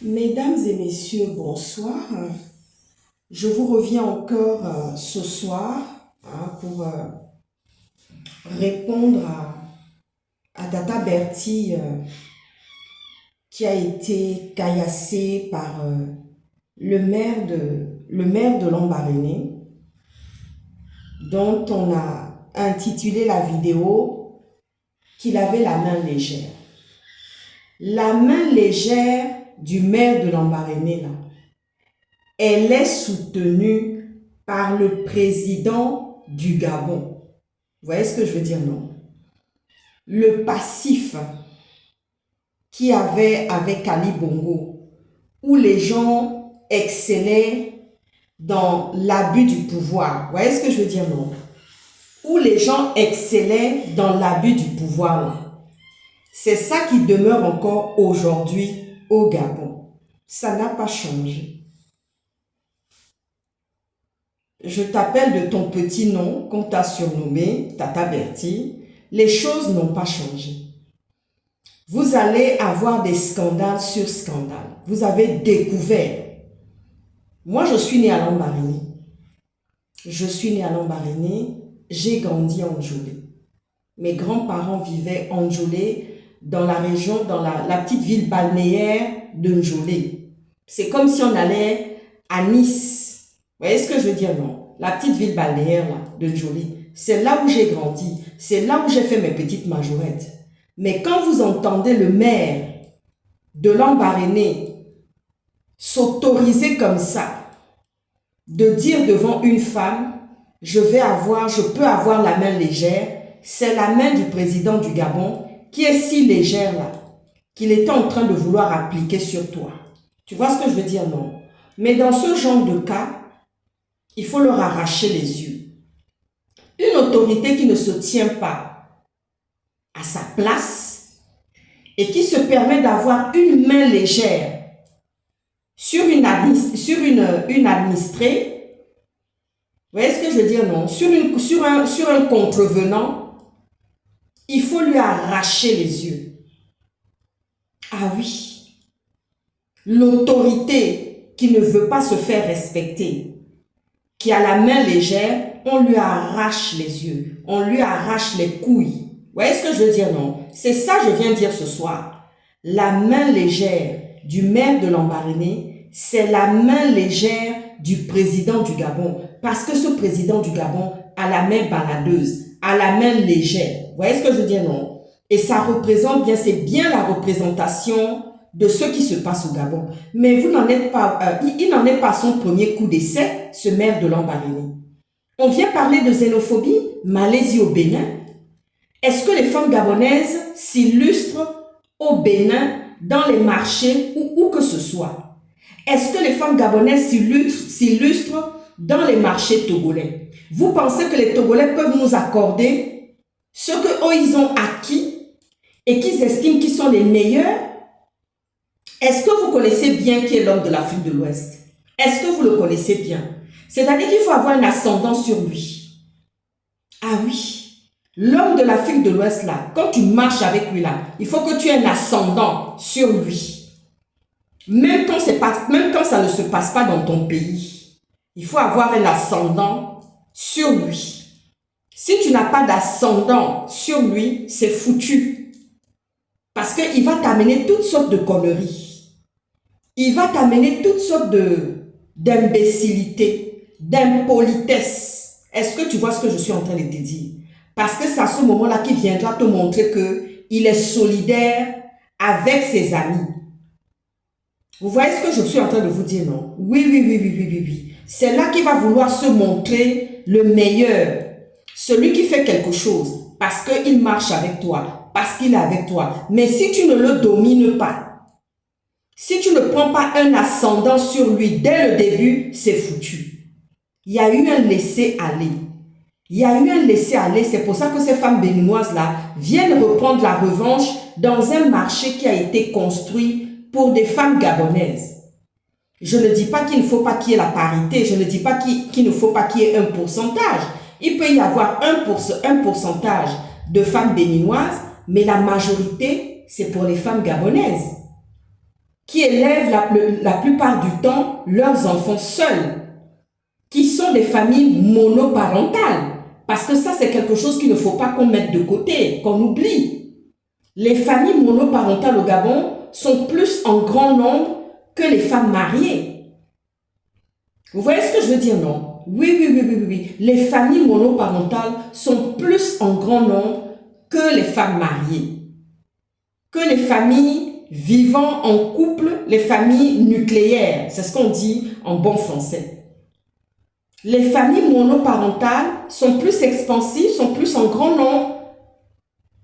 Mesdames et messieurs, bonsoir. Je vous reviens encore ce soir pour répondre à Tata Bertie qui a été caillassée par le maire de Lambaréné, dont on a intitulé la vidéo qu'il avait la main légère. La main légère du maire de Lambaréné, là, elle est soutenue par le président du Gabon. Vous voyez ce que je veux dire, non? Le passif qu'il y avait avec Ali Bongo, où les gens excellaient dans l'abus du pouvoir. Vous voyez ce que je veux dire, non? Où les gens excellaient dans l'abus du pouvoir, là. C'est ça qui demeure encore aujourd'hui au Gabon. Ça n'a pas changé. Je t'appelle de ton petit nom qu'on t'a surnommé Tata Bertie. Les choses n'ont pas changé. Vous allez avoir des scandales sur scandales. Vous avez découvert. Moi, je suis née à Lambaréné. J'ai grandi en Njolé. Mes grands-parents vivaient en Njolé, dans la région, dans la petite ville balnéaire de Njolé. C'est comme si on allait à Nice. Vous voyez ce que je veux dire, non? La petite ville balnéaire là, de Njolé. C'est là où j'ai grandi. C'est là où j'ai fait mes petites majorettes. Mais quand vous entendez le maire de Lambaréné s'autoriser comme ça, de dire devant une femme, je peux avoir la main légère, c'est la main du président du Gabon qui est si légère là, qu'il était en train de vouloir appliquer sur toi. Tu vois ce que je veux dire, non? Mais dans ce genre de cas, il faut leur arracher les yeux. Une autorité qui ne se tient pas à sa place et qui se permet d'avoir une main légère sur une administrée, vous voyez ce que je veux dire, non? Sur un contrevenant, il faut lui arracher les yeux. Ah oui, l'autorité qui ne veut pas se faire respecter, qui a la main légère, on lui arrache les yeux, on lui arrache les couilles. Vous voyez ce que je veux dire, non? C'est ça que je viens de dire ce soir. La main légère du maire de Lambaréné, c'est la main légère du président du Gabon. Parce que ce président du Gabon a la main baladeuse, a la main légère. Vous voyez ce que je veux dire, non? Et ça représente bien, c'est bien la représentation de ce qui se passe au Gabon. Mais vous n'en êtes pas, il n'en est pas son premier coup d'essai, ce maire de Lambaréné. On vient parler de xénophobie, Malaisie au Bénin. Est-ce que les femmes gabonaises s'illustrent au Bénin, dans les marchés ou où que ce soit? Est-ce que les femmes gabonaises s'illustrent dans les marchés togolais? Vous pensez que les Togolais peuvent nous accorder ce qu'eux ils ont acquis et qu'ils estiment qu'ils sont les meilleurs? Est-ce que vous connaissez bien qui est l'homme de l'Afrique de l'Ouest? Est-ce que vous le connaissez bien? C'est-à-dire qu'il faut avoir un ascendant sur lui. Ah oui, l'homme de l'Afrique de l'Ouest là, quand tu marches avec lui là, il faut que tu aies un ascendant sur lui. Même quand ça ne se passe pas dans ton pays, il faut avoir un ascendant sur lui. Si tu n'as pas d'ascendant sur lui, c'est foutu. Parce qu'il va t'amener toutes sortes de conneries. Il va t'amener toutes sortes d'imbécilité, d'impolitesse. Est-ce que tu vois ce que je suis en train de te dire? Parce que c'est à ce moment-là qu'il viendra te montrer qu'il est solidaire avec ses amis. Vous voyez ce que je suis en train de vous dire, non? Oui. C'est là qu'il va vouloir se montrer le meilleur. Celui qui fait quelque chose parce qu'il marche avec toi, parce qu'il est avec toi. Mais si tu ne le domines pas, si tu ne prends pas un ascendant sur lui dès le début, c'est foutu. Il y a eu un laisser-aller. C'est pour ça que ces femmes béninoises-là viennent reprendre la revanche dans un marché qui a été construit pour des femmes gabonaises. Je ne dis pas qu'il ne faut pas qu'il y ait la parité. Je ne dis pas qu'il ne faut pas qu'il y ait un pourcentage. Il peut y avoir un pourcentage de femmes béninoises, mais la majorité, c'est pour les femmes gabonaises. qui élèvent la plupart du temps leurs enfants seuls, qui sont des familles monoparentales. Parce que ça, c'est quelque chose qu'il ne faut pas qu'on mette de côté, qu'on oublie. Les familles monoparentales au Gabon sont plus en grand nombre que les femmes mariées. Vous voyez ce que je veux dire, non? Oui. Les familles monoparentales sont plus en grand nombre que les femmes mariées. Que les familles vivant en couple, les familles nucléaires. C'est ce qu'on dit en bon français. Les familles monoparentales sont plus expansives, sont plus en grand nombre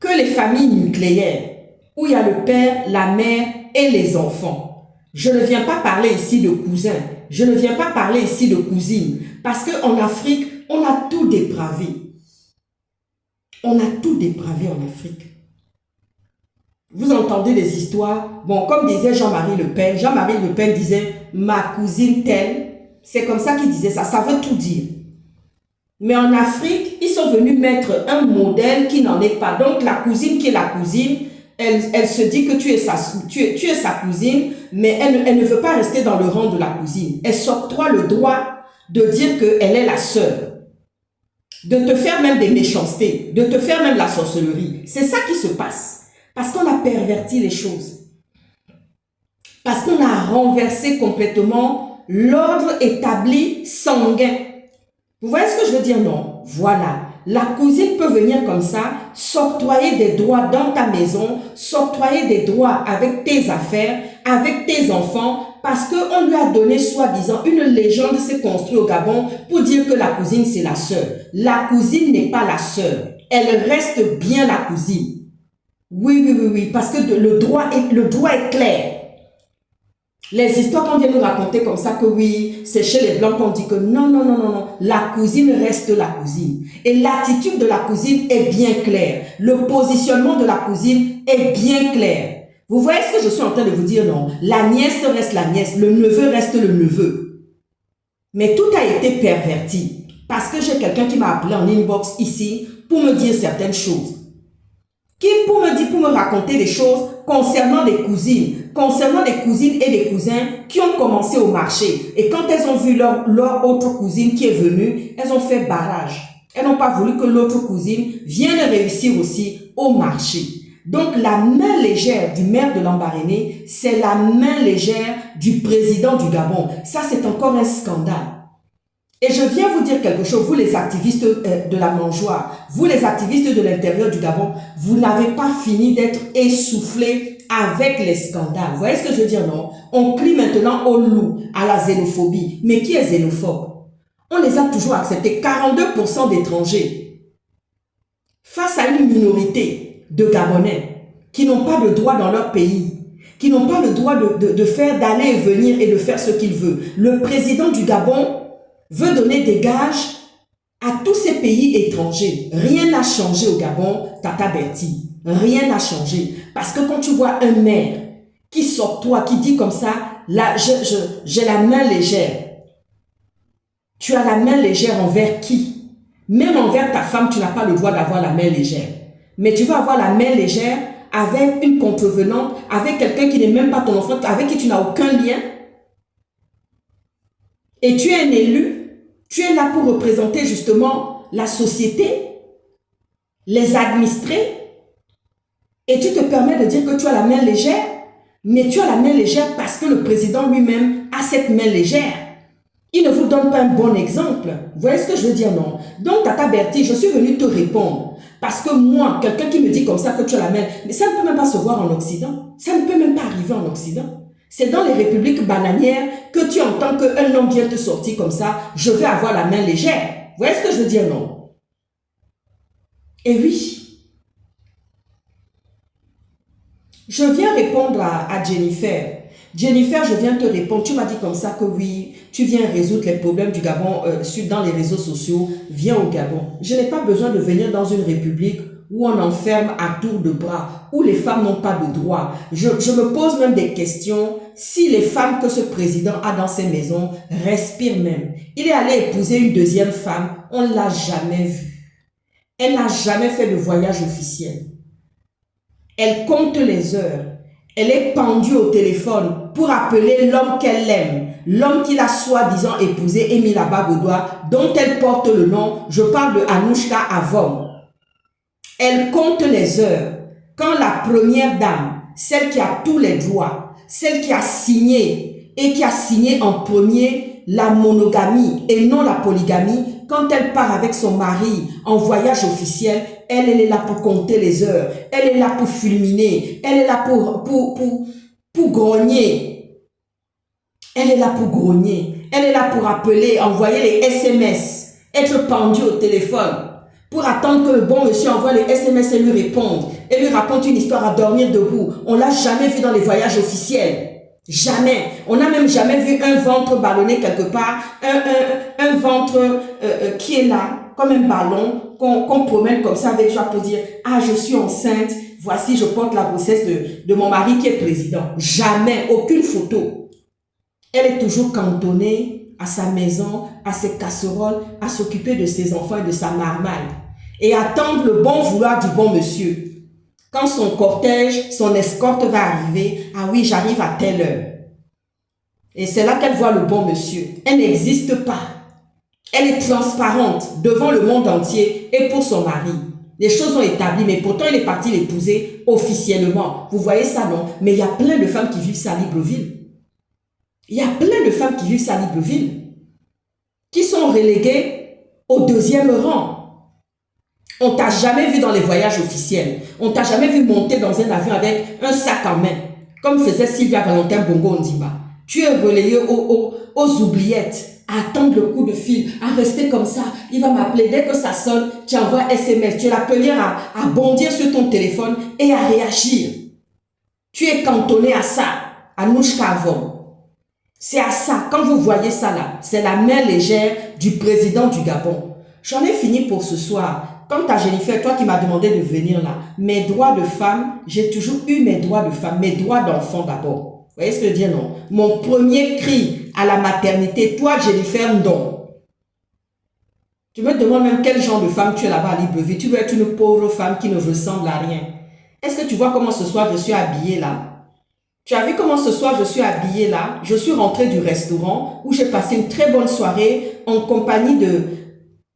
que les familles nucléaires, où il y a le père, la mère et les enfants. Je ne viens pas parler ici de cousins, je ne viens pas parler ici de cousines, parce qu'en Afrique, on a tout dépravé. On a tout dépravé en Afrique. Vous entendez des histoires, bon, comme disait Jean-Marie Le Pen disait « ma cousine telle », c'est comme ça qu'il disait ça, ça veut tout dire. Mais en Afrique, ils sont venus mettre un modèle qui n'en est pas. Donc la cousine qui est la cousine, elle se dit que tu es sa cousine, mais elle ne veut pas rester dans le rang de la cousine. Elle s'octroie le droit de dire qu'elle est la sœur, de te faire même des méchancetés, de te faire même la sorcellerie. C'est ça qui se passe, parce qu'on a perverti les choses, parce qu'on a renversé complètement l'ordre établi sanguin. Vous voyez ce que je veux dire, non? Voilà. La cousine peut venir comme ça, s'octroyer des droits dans ta maison, s'octroyer des droits avec tes affaires, avec tes enfants, parce qu'on lui a donné, soi-disant, une légende s'est construite au Gabon pour dire que la cousine, c'est la sœur. La cousine n'est pas la sœur. Elle reste bien la cousine. Oui, parce que le droit est clair. Les histoires qu'on vient nous raconter comme ça que oui, c'est chez les Blancs qu'on dit que non, la cousine reste la cousine. Et l'attitude de la cousine est bien claire. Le positionnement de la cousine est bien clair. Vous voyez ce que je suis en train de vous dire, non? La nièce reste la nièce, le neveu reste le neveu. Mais tout a été perverti parce que j'ai quelqu'un qui m'a appelé en inbox ici pour me dire certaines choses. Pour me raconter des choses concernant des cousines et des cousins qui ont commencé au marché. Et quand elles ont vu leur autre cousine qui est venue, elles ont fait barrage. Elles n'ont pas voulu que l'autre cousine vienne réussir aussi au marché. Donc la main légère du maire de Lambaréné, c'est la main légère du président du Gabon. Ça, c'est encore un scandale. Et je viens vous dire quelque chose, vous les activistes de la mangeoire, vous les activistes de l'intérieur du Gabon, vous n'avez pas fini d'être essoufflés avec les scandales. Vous voyez ce que je veux dire, non? On crie maintenant au loup, à la xénophobie. Mais qui est xénophobe? On les a toujours acceptés, 42% d'étrangers. Face à une minorité de Gabonais qui n'ont pas de droit dans leur pays, qui n'ont pas le droit d'aller et venir et de faire ce qu'ils veulent. Le président du Gabon veut donner des gages à tous ces pays étrangers. Rien n'a changé au Gabon, Tata Bertie. Rien n'a changé. Parce que quand tu vois un maire qui sort toi, qui dit comme ça, là, j'ai la main légère. Tu as la main légère envers qui? Même envers ta femme, tu n'as pas le droit d'avoir la main légère. Mais tu vas avoir la main légère avec une contrevenante, avec quelqu'un qui n'est même pas ton enfant, avec qui tu n'as aucun lien. Et tu es un élu. Tu es là pour représenter justement la société, les administrés, et tu te permets de dire que tu as la main légère, mais tu as la main légère parce que le président lui-même a cette main légère. Il ne vous donne pas un bon exemple. Vous voyez ce que je veux dire, non? Donc, Tata Bertie, je suis venue te répondre. Parce que moi, quelqu'un qui me dit comme ça que tu as la main, mais ça ne peut même pas se voir en Occident. Ça ne peut même pas arriver en Occident. C'est dans les républiques bananières que tu entends qu'un homme vient te sortir comme ça, je vais avoir la main légère. Vous voyez ce que je veux dire, non? Et oui. Je viens répondre à Jennifer. Jennifer, je viens te répondre. Tu m'as dit comme ça que oui, tu viens résoudre les problèmes du Gabon dans les réseaux sociaux. Viens au Gabon. Je n'ai pas besoin de venir dans une république où on enferme à tour de bras, où les femmes n'ont pas de droit. Je me pose même des questions si les femmes que ce président a dans ses maisons respirent même. Il est allé épouser une deuxième femme, on ne l'a jamais vue. Elle n'a jamais fait de voyage officiel. Elle compte les heures. Elle est pendue au téléphone pour appeler l'homme qu'elle aime, l'homme qu'il a soi-disant épousé et mis la bague au doigt, dont elle porte le nom. Je parle de Anouchka Avom. Elle compte les heures. Quand la première dame, celle qui a tous les droits, celle qui a signé et qui a signé en premier la monogamie et non la polygamie, quand elle part avec son mari en voyage officiel, elle est là pour compter les heures, elle est là pour fulminer, elle est là pour grogner. Elle est là pour grogner, elle est là pour appeler, envoyer les SMS, être pendue au téléphone, pour attendre que le bon monsieur envoie les SMS et lui réponde, et lui raconte une histoire à dormir debout. On ne l'a jamais vu dans les voyages officiels. Jamais. On n'a même jamais vu un ventre ballonné quelque part, un ventre qui est là, comme un ballon, qu'on promène comme ça avec joie pour dire « Ah, je suis enceinte, voici, je porte la grossesse de mon mari qui est président. » Jamais, aucune photo. Elle est toujours cantonnée à sa maison, à ses casseroles, à s'occuper de ses enfants et de sa marmaille. Et attendre le bon vouloir du bon monsieur. Quand son cortège, son escorte va arriver, ah oui, j'arrive à telle heure. Et c'est là qu'elle voit le bon monsieur. Elle n'existe pas. Elle est transparente devant le monde entier et pour son mari. Les choses sont établies, mais pourtant il est parti l'épouser officiellement. Vous voyez ça, non? Mais il y a plein de femmes qui vivent ça à Libreville. Il y a plein de femmes qui vivent ça à Libreville, qui sont reléguées au deuxième rang. On t'a jamais vu dans les voyages officiels. On t'a jamais vu monter dans un avion avec un sac en main, comme faisait Sylvia Valentin Bongo Ondimba. Tu es relayé aux oubliettes, à attendre le coup de fil, à rester comme ça. Il va m'appeler dès que ça sonne, tu envoies SMS. Tu es la première à bondir sur ton téléphone et à réagir. Tu es cantonné à ça, à Anouchka Avom. C'est à ça, quand vous voyez ça là, c'est la main légère du président du Gabon. J'en ai fini pour ce soir. Comme ta Jennifer, toi qui m'as demandé de venir là, mes droits de femme, j'ai toujours eu mes droits de femme, mes droits d'enfant d'abord. Vous voyez ce que je veux dire, non? Mon premier cri à la maternité, toi Jennifer Ndon. Tu me demandes même quel genre de femme tu es là-bas à Libreville. Tu veux être une pauvre femme qui ne ressemble à rien. Est-ce que tu vois comment ce soir je suis habillée là? Tu as vu comment ce soir je suis habillée là? Je suis rentrée du restaurant où j'ai passé une très bonne soirée en compagnie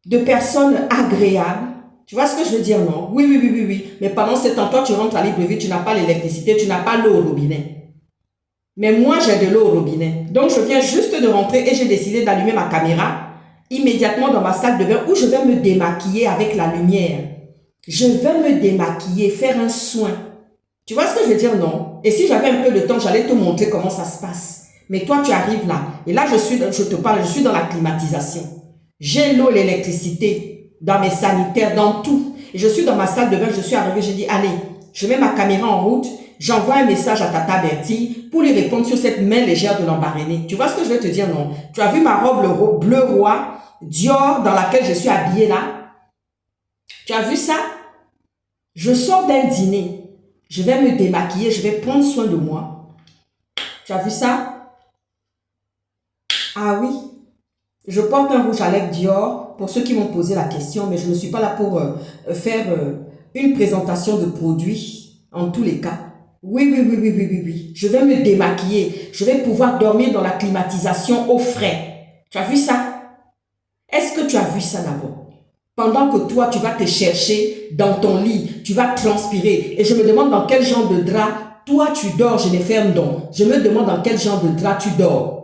de personnes agréables. Tu vois ce que je veux dire, non? Oui. Mais pendant ce temps, toi, tu rentres à Libreville, tu n'as pas l'électricité, tu n'as pas l'eau au robinet. Mais moi, j'ai de l'eau au robinet. Donc, je viens juste de rentrer et j'ai décidé d'allumer ma caméra immédiatement dans ma salle de bain où je vais me démaquiller avec la lumière. Je vais me démaquiller, faire un soin. Tu vois ce que je veux dire, non? Et si j'avais un peu de temps, j'allais te montrer comment ça se passe. Mais toi, tu arrives là. Et là, je te parle, je suis dans la climatisation. J'ai l'eau, l'électricité, dans mes sanitaires, dans tout. Et je suis dans ma salle de bain, je suis arrivée, j'ai dit, allez, je mets ma caméra en route, j'envoie un message à Tata Bertie pour lui répondre sur cette main légère de l'embarrané. Tu vois ce que je vais te dire, non? Tu as vu ma robe bleu roi, Dior, dans laquelle je suis habillée là? Tu as vu ça? Je sors d'un dîner, je vais me démaquiller, je vais prendre soin de moi. Tu as vu ça? Ah oui. Je porte un rouge à lèvres Dior, pour ceux qui m'ont posé la question, mais je ne suis pas là pour faire une présentation de produits, en tous les cas. Oui. Je vais me démaquiller, je vais pouvoir dormir dans la climatisation au frais. Tu as vu ça? Est-ce que tu as vu ça d'abord? Pendant que toi, tu vas te chercher dans ton lit, tu vas transpirer, et je me demande dans quel genre de drap, toi tu dors, je les ferme donc. Je me demande dans quel genre de drap tu dors.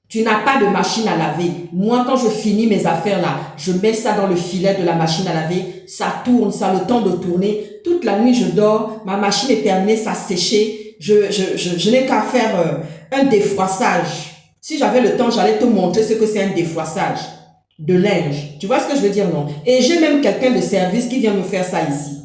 Tu n'as pas de machine à laver. Moi, quand je finis mes affaires là, je mets ça dans le filet de la machine à laver. Ça tourne, ça a le temps de tourner. Toute la nuit, je dors. Ma machine est terminée, ça a séché. Je n'ai qu'à faire un défroissage. Si j'avais le temps, j'allais te montrer ce que c'est un défroissage de linge. Tu vois ce que je veux dire, non? Et j'ai même quelqu'un de service qui vient me faire ça ici.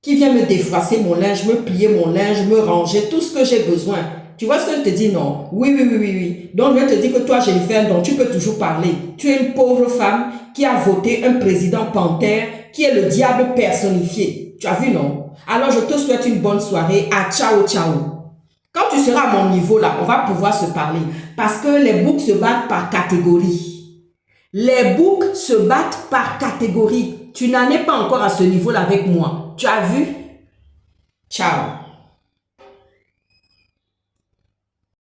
Qui vient me défroisser mon linge, me plier mon linge, me ranger, tout ce que j'ai besoin. Tu vois ce que je te dis, non? Oui. Donc, je te dis que toi, Jennifer, donc tu peux toujours parler. Tu es une pauvre femme qui a voté un président panthère qui est le diable personnifié. Tu as vu, non? Alors, je te souhaite une bonne soirée. À ciao. Quand tu seras à mon niveau, là, on va pouvoir se parler. Parce que les boucs se battent par catégorie. Les boucs se battent par catégorie. Tu n'en es pas encore à ce niveau-là avec moi. Tu as vu? Ciao.